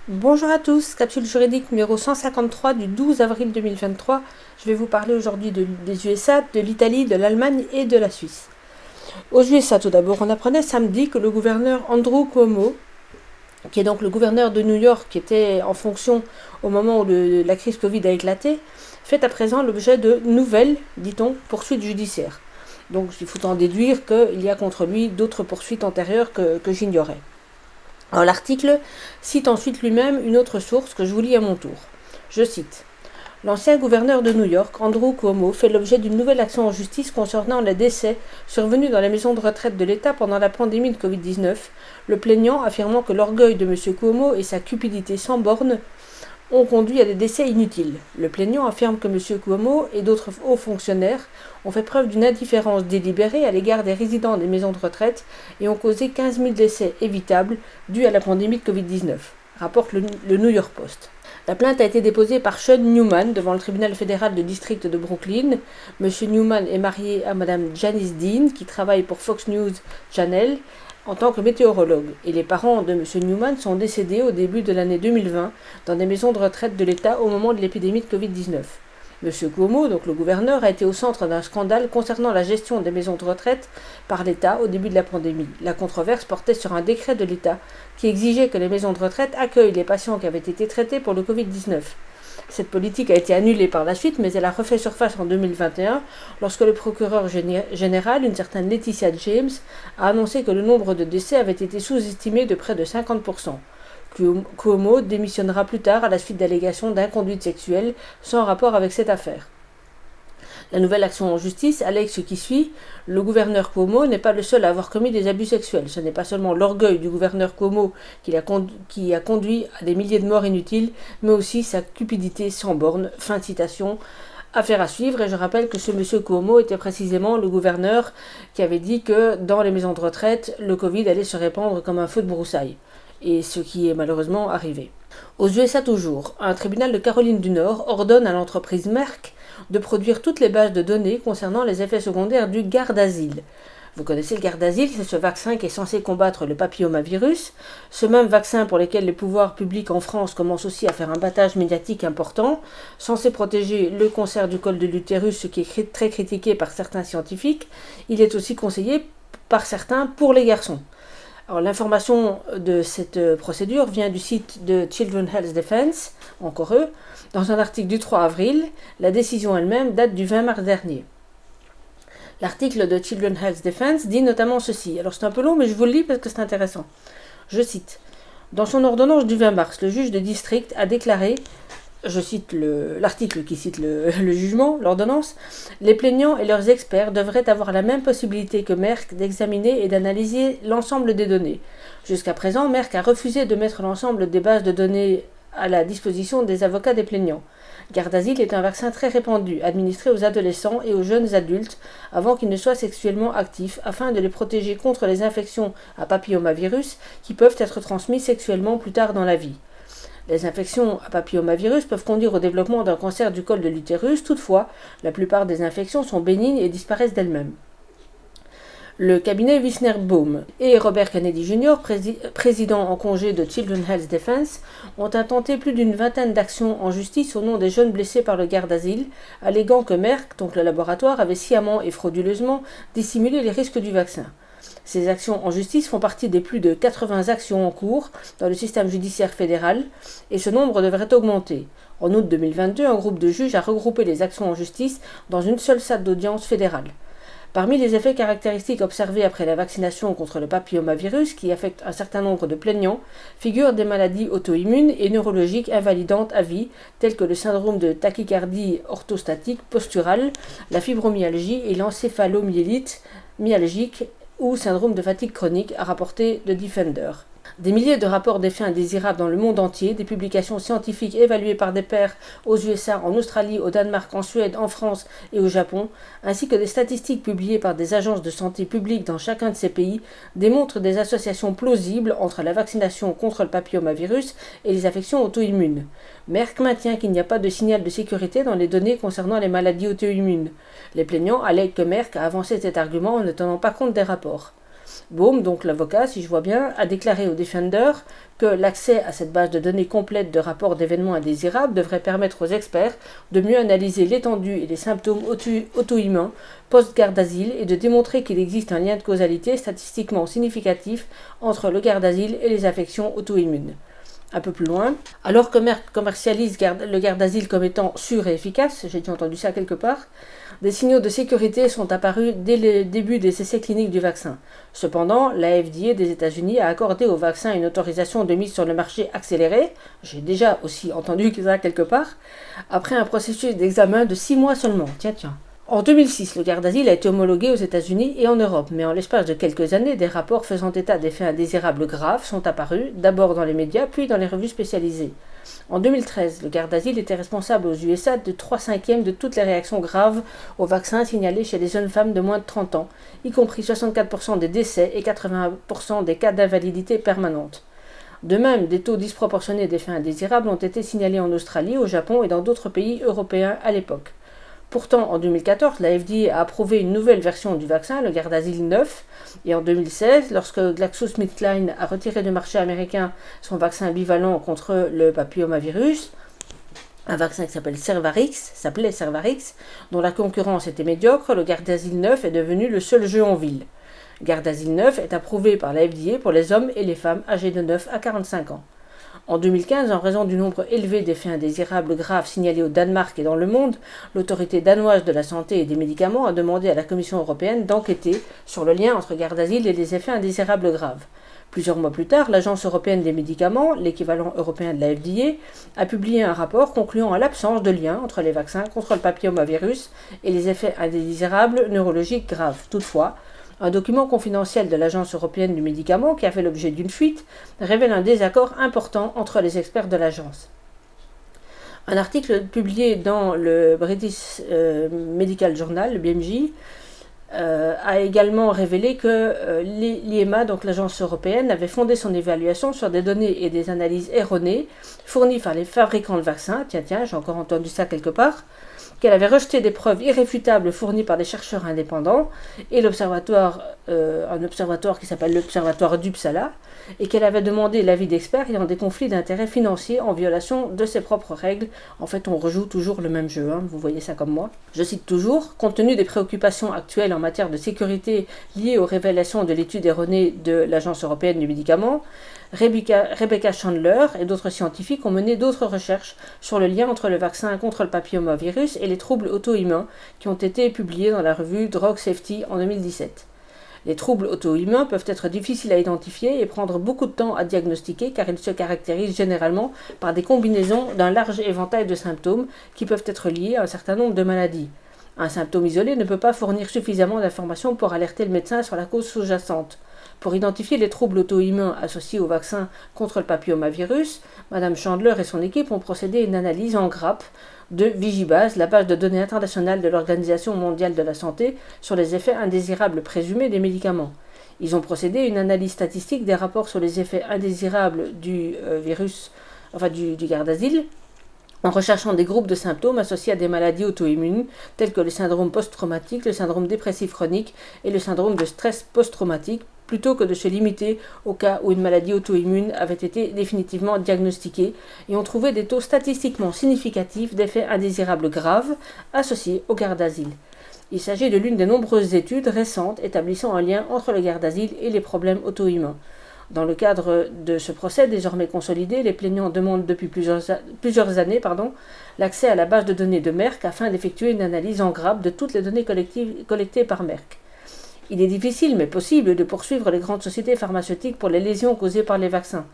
Bonjour à tous, capsule juridique numéro 153 du 12 avril 2023. Je vais vous parler aujourd'hui des USA, de l'Italie, de l'Allemagne et de la Suisse. Aux USA tout d'abord, on apprenait samedi que le gouverneur Andrew Cuomo, qui est donc le gouverneur de New York, qui était en fonction au moment où la crise Covid a éclaté, fait à présent l'objet de nouvelles, dit-on, poursuites judiciaires. Donc il faut en déduire qu'il y a contre lui d'autres poursuites antérieures que j'ignorais. Alors, l'article cite ensuite lui-même une autre source que je vous lis à mon tour. Je cite. L'ancien gouverneur de New York, Andrew Cuomo, fait l'objet d'une nouvelle action en justice concernant les décès survenus dans les maisons de retraite de l'État pendant la pandémie de Covid-19, le plaignant affirmant que l'orgueil de M. Cuomo et sa cupidité sans bornes ont conduit à des décès inutiles. Le plaignant affirme que M. Cuomo et d'autres hauts fonctionnaires ont fait preuve d'une indifférence délibérée à l'égard des résidents des maisons de retraite et ont causé 15 000 décès évitables dus à la pandémie de Covid-19, rapporte le New York Post. La plainte a été déposée par Sean Newman devant le tribunal fédéral de district de Brooklyn. M. Newman est marié à Mme Janice Dean, qui travaille pour Fox News Channel en tant que météorologue, et les parents de M. Newman sont décédés au début de l'année 2020 dans des maisons de retraite de l'État au moment de l'épidémie de Covid-19. M. Cuomo, donc le gouverneur, a été au centre d'un scandale concernant la gestion des maisons de retraite par l'État au début de la pandémie. La controverse portait sur un décret de l'État qui exigeait que les maisons de retraite accueillent les patients qui avaient été traités pour le Covid-19. Cette politique a été annulée par la suite, mais elle a refait surface en 2021 lorsque le procureur général, une certaine Laetitia James, a annoncé que le nombre de décès avait été sous-estimé de près de 50%. Cuomo démissionnera plus tard à la suite d'allégations d'inconduite sexuelle sans rapport avec cette affaire. La nouvelle action en justice allègue ce qui suit. Le gouverneur Cuomo n'est pas le seul à avoir commis des abus sexuels. Ce n'est pas seulement l'orgueil du gouverneur Cuomo qui a conduit à des milliers de morts inutiles, mais aussi sa cupidité sans bornes. Fin de citation. Affaire à suivre, et je rappelle que ce monsieur Cuomo était précisément le gouverneur qui avait dit que dans les maisons de retraite, le Covid allait se répandre comme un feu de broussailles. Et ce qui est malheureusement arrivé. Aux USA toujours, un tribunal de Caroline du Nord ordonne à l'entreprise Merck de produire toutes les bases de données concernant les effets secondaires du Gardasil. Vous connaissez le Gardasil, c'est ce vaccin qui est censé combattre le papillomavirus, ce même vaccin pour lequel les pouvoirs publics en France commencent aussi à faire un battage médiatique important, censé protéger le cancer du col de l'utérus, ce qui est très critiqué par certains scientifiques. Il est aussi conseillé par certains pour les garçons. Alors, l'information de cette procédure vient du site de Children's Health Defense, encore eux, dans un article du 3 avril. La décision elle-même date du 20 mars dernier. L'article de Children's Health Defense dit notamment ceci. Alors c'est un peu long, mais je vous le lis parce que c'est intéressant. Je cite. Dans son ordonnance du 20 mars, le juge de district a déclaré, je cite l'article qui cite le jugement, l'ordonnance, les plaignants et leurs experts devraient avoir la même possibilité que Merck d'examiner et d'analyser l'ensemble des données. Jusqu'à présent, Merck a refusé de mettre l'ensemble des bases de données à la disposition des avocats des plaignants. Gardasil est un vaccin très répandu, administré aux adolescents et aux jeunes adultes avant qu'ils ne soient sexuellement actifs, afin de les protéger contre les infections à papillomavirus qui peuvent être transmises sexuellement plus tard dans la vie. Les infections à papillomavirus peuvent conduire au développement d'un cancer du col de l'utérus. Toutefois, la plupart des infections sont bénignes et disparaissent d'elles-mêmes. Le cabinet Wisner-Baum et Robert Kennedy Jr., président en congé de Children's Health Defense, ont intenté plus d'une vingtaine d'actions en justice au nom des jeunes blessés par le Gardasil, alléguant que Merck, donc le laboratoire, avait sciemment et frauduleusement dissimulé les risques du vaccin. Ces actions en justice font partie des plus de 80 actions en cours dans le système judiciaire fédéral, et ce nombre devrait augmenter. En août 2022, un groupe de juges a regroupé les actions en justice dans une seule salle d'audience fédérale. Parmi les effets caractéristiques observés après la vaccination contre le papillomavirus, qui affectent un certain nombre de plaignants, figurent des maladies auto-immunes et neurologiques invalidantes à vie, telles que le syndrome de tachycardie orthostatique posturale, la fibromyalgie et l'encéphalomyélite myalgique ou syndrome de fatigue chronique, a rapporté le Defender. Des milliers de rapports d'effets indésirables dans le monde entier, des publications scientifiques évaluées par des pairs aux USA, en Australie, au Danemark, en Suède, en France et au Japon, ainsi que des statistiques publiées par des agences de santé publiques dans chacun de ces pays, démontrent des associations plausibles entre la vaccination contre le papillomavirus et les affections auto-immunes. Merck maintient qu'il n'y a pas de signal de sécurité dans les données concernant les maladies auto-immunes. Les plaignants allèguent que Merck a avancé cet argument en ne tenant pas compte des rapports. Bohm, donc l'avocat, si je vois bien, a déclaré au Defender que l'accès à cette base de données complète de rapports d'événements indésirables devrait permettre aux experts de mieux analyser l'étendue et les symptômes auto-immuns post-garde d'asile et de démontrer qu'il existe un lien de causalité statistiquement significatif entre le garde d'asile et les affections auto-immunes. Un peu plus loin, alors que Merck commercialise le garde d'asile comme étant sûr et efficace, j'ai déjà entendu ça quelque part, des signaux de sécurité sont apparus dès le début des essais cliniques du vaccin. Cependant, la FDA des États-Unis a accordé au vaccin une autorisation de mise sur le marché accélérée, j'ai déjà aussi entendu ça quelque part, après un processus d'examen de 6 mois seulement. Tiens. En 2006, le garde d'asile a été homologué aux États-Unis et en Europe, mais en l'espace de quelques années, des rapports faisant état d'effets indésirables graves sont apparus, d'abord dans les médias, puis dans les revues spécialisées. En 2013, le garde d'asile était responsable aux USA de 3/5 de toutes les réactions graves au vaccin signalées chez les jeunes femmes de moins de 30 ans, y compris 64% des décès et 80% des cas d'invalidité permanente. De même, des taux disproportionnés d'effets indésirables ont été signalés en Australie, au Japon et dans d'autres pays européens à l'époque. Pourtant, en 2014, la FDA a approuvé une nouvelle version du vaccin, le Gardasil 9, et en 2016, lorsque GlaxoSmithKline a retiré du marché américain son vaccin bivalent contre le papillomavirus, un vaccin qui s'appelait Cervarix, dont la concurrence était médiocre, le Gardasil 9 est devenu le seul jeu en ville. Gardasil 9 est approuvé par la FDA pour les hommes et les femmes âgés de 9 à 45 ans. En 2015, en raison du nombre élevé d'effets indésirables graves signalés au Danemark et dans le monde, l'autorité danoise de la santé et des médicaments a demandé à la Commission européenne d'enquêter sur le lien entre garde-asile et les effets indésirables graves. Plusieurs mois plus tard, l'Agence européenne des médicaments, l'équivalent européen de la FDA, a publié un rapport concluant à l'absence de lien entre les vaccins contre le papillomavirus et les effets indésirables neurologiques graves. Toutefois, un document confidentiel de l'Agence européenne du médicament, qui a fait l'objet d'une fuite, révèle un désaccord important entre les experts de l'agence. Un article publié dans le British Medical Journal, le BMJ, a également révélé que l'IEMA, donc l'agence européenne, avait fondé son évaluation sur des données et des analyses erronées fournies par les fabricants de vaccins, j'ai encore entendu ça quelque part, qu'elle avait rejeté des preuves irréfutables fournies par des chercheurs indépendants et un observatoire qui s'appelle l'observatoire d'Uppsala, et qu'elle avait demandé l'avis d'experts ayant des conflits d'intérêts financiers en violation de ses propres règles. En fait, on rejoue toujours le même jeu, vous voyez ça comme moi. Je cite toujours, compte tenu des préoccupations actuelles en matière de sécurité liées aux révélations de l'étude erronée de l'Agence européenne du médicament, Rebecca Chandler et d'autres scientifiques ont mené d'autres recherches sur le lien entre le vaccin contre le papillomavirus et les troubles auto-immuns qui ont été publiés dans la revue Drug Safety en 2017. Les troubles auto-immuns peuvent être difficiles à identifier et prendre beaucoup de temps à diagnostiquer car ils se caractérisent généralement par des combinaisons d'un large éventail de symptômes qui peuvent être liés à un certain nombre de maladies. Un symptôme isolé ne peut pas fournir suffisamment d'informations pour alerter le médecin sur la cause sous-jacente. Pour identifier les troubles auto-immuns associés au vaccin contre le papillomavirus, Mme Chandler et son équipe ont procédé à une analyse en grappe de Vigibase, la base de données internationale de l'Organisation mondiale de la santé, sur les effets indésirables présumés des médicaments. Ils ont procédé à une analyse statistique des rapports sur les effets indésirables du gardasil, en recherchant des groupes de symptômes associés à des maladies auto-immunes, telles que le syndrome post-traumatique, le syndrome dépressif chronique et le syndrome de stress post-traumatique, plutôt que de se limiter au cas où une maladie auto-immune avait été définitivement diagnostiquée, et ont trouvé des taux statistiquement significatifs d'effets indésirables graves associés au garde-asile. Il s'agit de l'une des nombreuses études récentes établissant un lien entre le garde-asile et les problèmes auto-immuns. Dans le cadre de ce procès désormais consolidé, les plaignants demandent depuis plusieurs années l'accès à la base de données de Merck afin d'effectuer une analyse en grappe de toutes les données collectées par Merck. Il est difficile mais possible de poursuivre les grandes sociétés pharmaceutiques pour les lésions causées par les vaccins.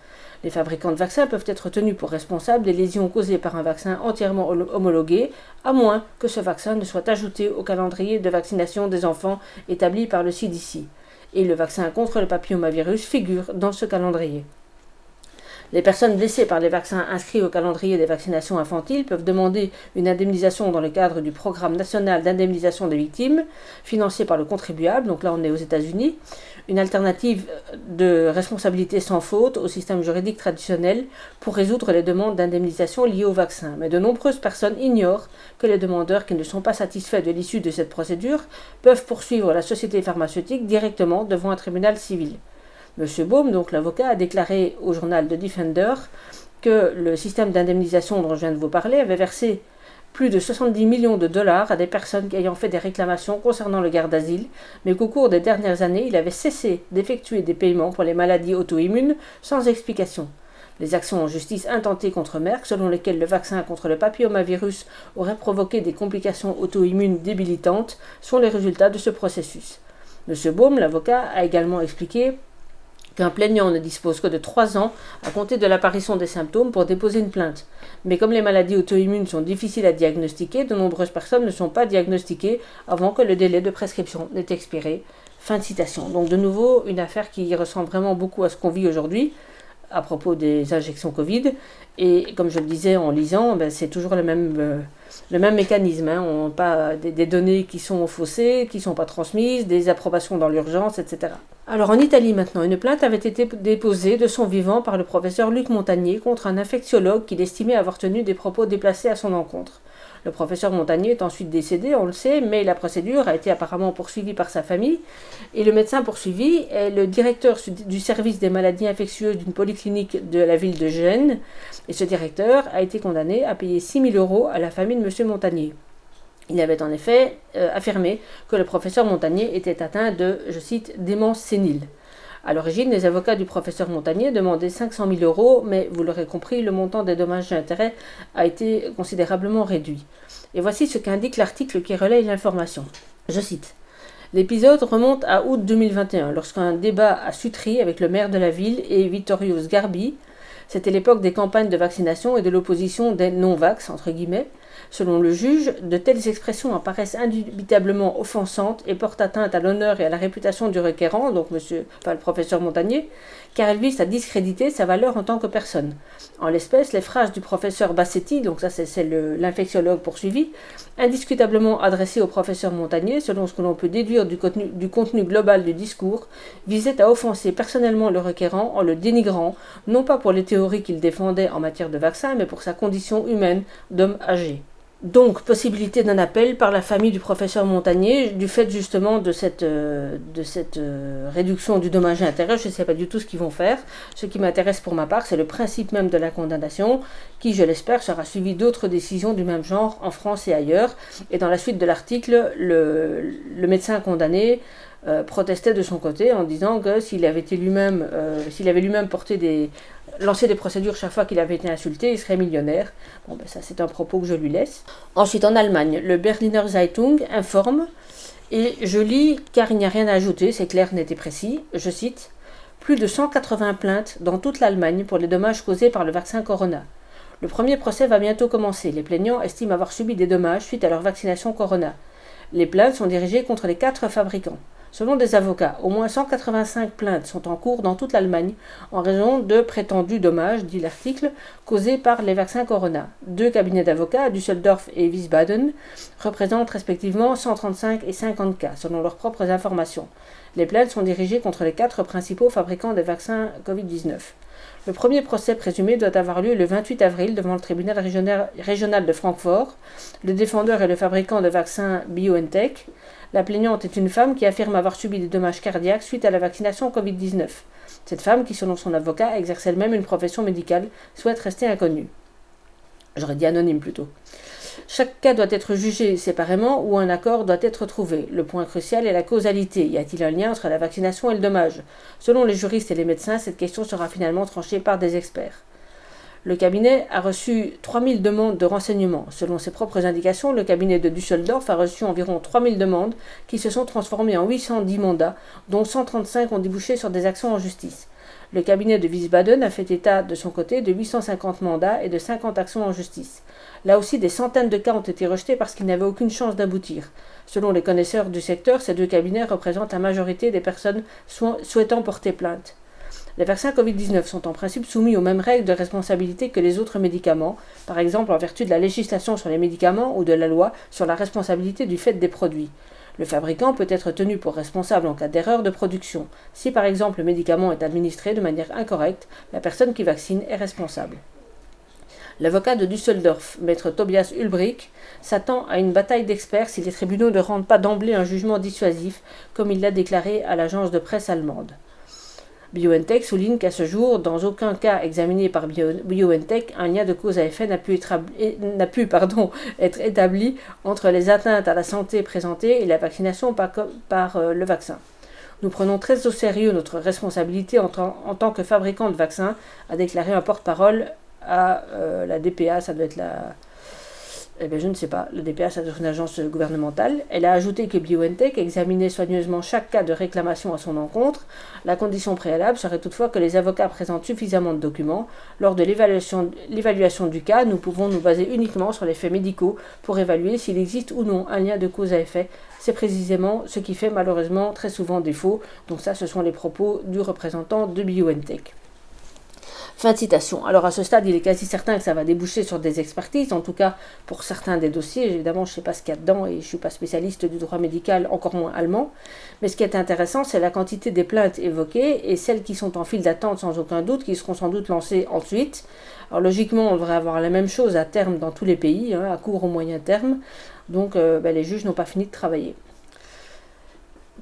Les fabricants de vaccins peuvent être tenus pour responsables des lésions causées par un vaccin entièrement homologué, à moins que ce vaccin ne soit ajouté au calendrier de vaccination des enfants établi par le CDC. Et le vaccin contre le papillomavirus figure dans ce calendrier. Les personnes blessées par les vaccins inscrits au calendrier des vaccinations infantiles peuvent demander une indemnisation dans le cadre du programme national d'indemnisation des victimes, financé par le contribuable, donc là on est aux États-Unis, une alternative de responsabilité sans faute au système juridique traditionnel pour résoudre les demandes d'indemnisation liées au vaccin. Mais de nombreuses personnes ignorent que les demandeurs qui ne sont pas satisfaits de l'issue de cette procédure peuvent poursuivre la société pharmaceutique directement devant un tribunal civil. Monsieur Baum, donc l'avocat, a déclaré au journal The Defender que le système d'indemnisation dont je viens de vous parler avait versé plus de 70 millions de dollars à des personnes ayant fait des réclamations concernant le garde d'asile, mais qu'au cours des dernières années, il avait cessé d'effectuer des paiements pour les maladies auto-immunes sans explication. Les actions en justice intentées contre Merck, selon lesquelles le vaccin contre le papillomavirus aurait provoqué des complications auto-immunes débilitantes, sont les résultats de ce processus. M. Baum, l'avocat, a également expliqué qu'un plaignant ne dispose que de 3 ans à compter de l'apparition des symptômes pour déposer une plainte. Mais comme les maladies auto-immunes sont difficiles à diagnostiquer, de nombreuses personnes ne sont pas diagnostiquées avant que le délai de prescription n'ait expiré. Fin de citation. Donc de nouveau, une affaire qui ressemble vraiment beaucoup à ce qu'on vit aujourd'hui à propos des injections Covid. Et comme je le disais en lisant, c'est toujours le même mécanisme. On n'a pas des données qui sont faussées, qui ne sont pas transmises, des approbations dans l'urgence, etc. Alors en Italie maintenant, une plainte avait été déposée de son vivant par le professeur Luc Montagnier contre un infectiologue qu'il estimait avoir tenu des propos déplacés à son encontre. Le professeur Montagnier est ensuite décédé, on le sait, mais la procédure a été apparemment poursuivie par sa famille. Et le médecin poursuivi est le directeur du service des maladies infectieuses d'une polyclinique de la ville de Gênes. Et ce directeur a été condamné à payer 6 000 € à la famille de M. Montagnier. Il avait en effet affirmé que le professeur Montagnier était atteint de, je cite, démence sénile. À l'origine, les avocats du professeur Montagnier demandaient 500 000 €, mais vous l'aurez compris, le montant des dommages et intérêts a été considérablement réduit. Et voici ce qu'indique l'article qui relaye l'information. Je cite. L'épisode remonte à août 2021, lorsqu'un débat à Sutri avec le maire de la ville et Vittorio Sgarbi, c'était l'époque des campagnes de vaccination et de l'opposition des non-vax, entre guillemets. Selon le juge, de telles expressions apparaissent indubitablement offensantes et portent atteinte à l'honneur et à la réputation du requérant, donc le professeur Montagnier, car elles visent à discréditer sa valeur en tant que personne. En l'espèce, les phrases du professeur Bassetti, donc ça c'est l'infectiologue poursuivi, indiscutablement adressées au professeur Montagnier, selon ce que l'on peut déduire du contenu global du discours, visaient à offenser personnellement le requérant en le dénigrant, non pas pour les théories qu'il défendait en matière de vaccin, mais pour sa condition humaine d'homme âgé. Donc, possibilité d'un appel par la famille du professeur Montagnier, du fait justement de cette réduction du dommage et intérêt. Je ne sais pas du tout ce qu'ils vont faire. Ce qui m'intéresse pour ma part, c'est le principe même de la condamnation, qui, je l'espère, sera suivi d'autres décisions du même genre en France et ailleurs. Et dans la suite de l'article, le médecin condamné protestait de son côté en disant que s'il avait lui-même lancé des procédures chaque fois qu'il avait été insulté, il serait millionnaire. Bon, ça c'est un propos que je lui laisse. Ensuite, en Allemagne, le Berliner Zeitung informe, et je lis car il n'y a rien à ajouter, c'est clair, net et précis, je cite, plus de 180 plaintes dans toute l'Allemagne pour les dommages causés par le vaccin Corona. Le premier procès va bientôt commencer. Les plaignants estiment avoir subi des dommages suite à leur vaccination Corona. Les plaintes sont dirigées contre les 4 fabricants. Selon des avocats, au moins 185 plaintes sont en cours dans toute l'Allemagne en raison de prétendus dommages, dit l'article, causés par les vaccins Corona. 2 cabinets d'avocats, Düsseldorf et Wiesbaden, représentent respectivement 135 et 50 cas, selon leurs propres informations. Les plaintes sont dirigées contre les 4 principaux fabricants des vaccins Covid-19. Le premier procès présumé doit avoir lieu le 28 avril devant le tribunal régional de Francfort. Le défendeur est le fabricant de vaccins BioNTech. La plaignante est une femme qui affirme avoir subi des dommages cardiaques suite à la vaccination Covid-19. Cette femme, qui selon son avocat exerce elle-même une profession médicale, souhaite rester inconnue. J'aurais dit anonyme plutôt. Chaque cas doit être jugé séparément ou un accord doit être trouvé. Le point crucial est la causalité. Y a-t-il un lien entre la vaccination et le dommage ? Selon les juristes et les médecins, cette question sera finalement tranchée par des experts. Le cabinet a reçu 3000 demandes de renseignements. Selon ses propres indications, le cabinet de Düsseldorf a reçu environ 3000 demandes qui se sont transformées en 810 mandats, dont 135 ont débouché sur des actions en justice. Le cabinet de Wiesbaden a fait état de son côté de 850 mandats et de 50 actions en justice. Là aussi, des centaines de cas ont été rejetés parce qu'ils n'avaient aucune chance d'aboutir. Selon les connaisseurs du secteur, ces 2 cabinets représentent la majorité des personnes souhaitant porter plainte. Les vaccins Covid-19 sont en principe soumis aux mêmes règles de responsabilité que les autres médicaments, par exemple en vertu de la législation sur les médicaments ou de la loi sur la responsabilité du fait des produits. Le fabricant peut être tenu pour responsable en cas d'erreur de production. Si par exemple le médicament est administré de manière incorrecte, la personne qui vaccine est responsable. L'avocat de Düsseldorf, maître Tobias Ulbrich, s'attend à une bataille d'experts si les tribunaux ne rendent pas d'emblée un jugement dissuasif, comme il l'a déclaré à l'agence de presse allemande. BioNTech souligne qu'à ce jour, dans aucun cas examiné par BioNTech, un lien de cause à effet n'a pu être établi entre les atteintes à la santé présentées et la vaccination par le vaccin. Nous prenons très au sérieux notre responsabilité en tant que fabricant de vaccins, a déclaré un porte-parole à la DPA, ça doit être je ne sais pas, la DPA, ça doit être une agence gouvernementale. Elle a ajouté que BioNTech examinait soigneusement chaque cas de réclamation à son encontre. La condition préalable serait toutefois que les avocats présentent suffisamment de documents. Lors de l'évaluation du cas, nous pouvons nous baser uniquement sur les faits médicaux pour évaluer s'il existe ou non un lien de cause à effet. C'est précisément ce qui fait malheureusement très souvent défaut. Donc ça, ce sont les propos du représentant de BioNTech. Fin de citation. Alors à ce stade, il est quasi certain que ça va déboucher sur des expertises, en tout cas pour certains des dossiers. Évidemment, je ne sais pas ce qu'il y a dedans et je ne suis pas spécialiste du droit médical, encore moins allemand. Mais ce qui est intéressant, c'est la quantité des plaintes évoquées et celles qui sont en file d'attente sans aucun doute, qui seront sans doute lancées ensuite. Alors logiquement, on devrait avoir la même chose à terme dans tous les pays, à court ou moyen terme. Donc les juges n'ont pas fini de travailler.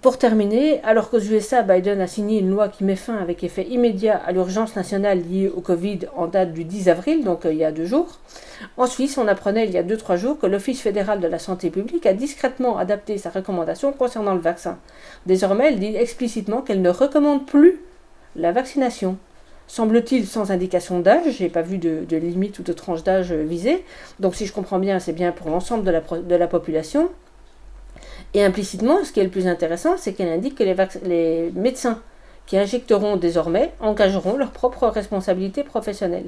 Pour terminer, alors qu'aux USA, Biden a signé une loi qui met fin avec effet immédiat à l'urgence nationale liée au Covid en date du 10 avril, donc il y a 2 jours, en Suisse, on apprenait il y a 2-3 jours que l'Office fédéral de la santé publique a discrètement adapté sa recommandation concernant le vaccin. Désormais, elle dit explicitement qu'elle ne recommande plus la vaccination. Semble-t-il sans indication d'âge, je n'ai pas vu de limite ou de tranche d'âge visée, donc si je comprends bien, c'est bien pour l'ensemble de la population. Et implicitement, ce qui est le plus intéressant, c'est qu'elle indique que les médecins qui injecteront désormais engageront leur propre responsabilité professionnelle.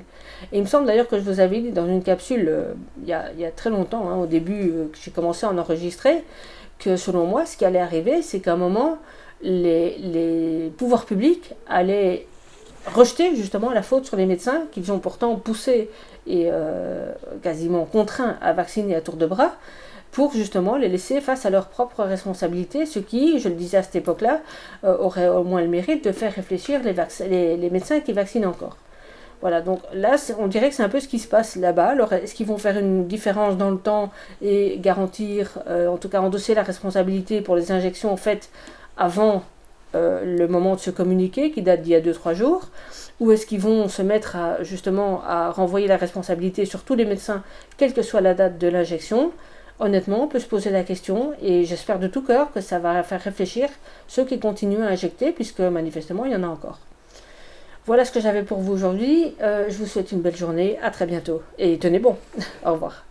Et il me semble d'ailleurs que je vous avais dit dans une capsule, il y a très longtemps, au début que j'ai commencé à en enregistrer, que selon moi, ce qui allait arriver, c'est qu'à un moment, les pouvoirs publics allaient rejeter justement la faute sur les médecins, qu'ils ont pourtant poussé et quasiment contraints à vacciner à tour de bras, pour justement les laisser face à leurs propres responsabilités, ce qui, je le disais à cette époque-là, aurait au moins le mérite de faire réfléchir les médecins qui vaccinent encore. Voilà, donc là, on dirait que c'est un peu ce qui se passe là-bas. Alors, est-ce qu'ils vont faire une différence dans le temps et garantir, en tout cas endosser la responsabilité pour les injections faites avant le moment de se communiquer, qui date d'il y a 2-3 jours, ou est-ce qu'ils vont se mettre à renvoyer la responsabilité sur tous les médecins, quelle que soit la date de l'injection? Honnêtement, on peut se poser la question et j'espère de tout cœur que ça va faire réfléchir ceux qui continuent à injecter, puisque manifestement il y en a encore. Voilà ce que j'avais pour vous aujourd'hui. Je vous souhaite une belle journée, à très bientôt et tenez bon. Au revoir.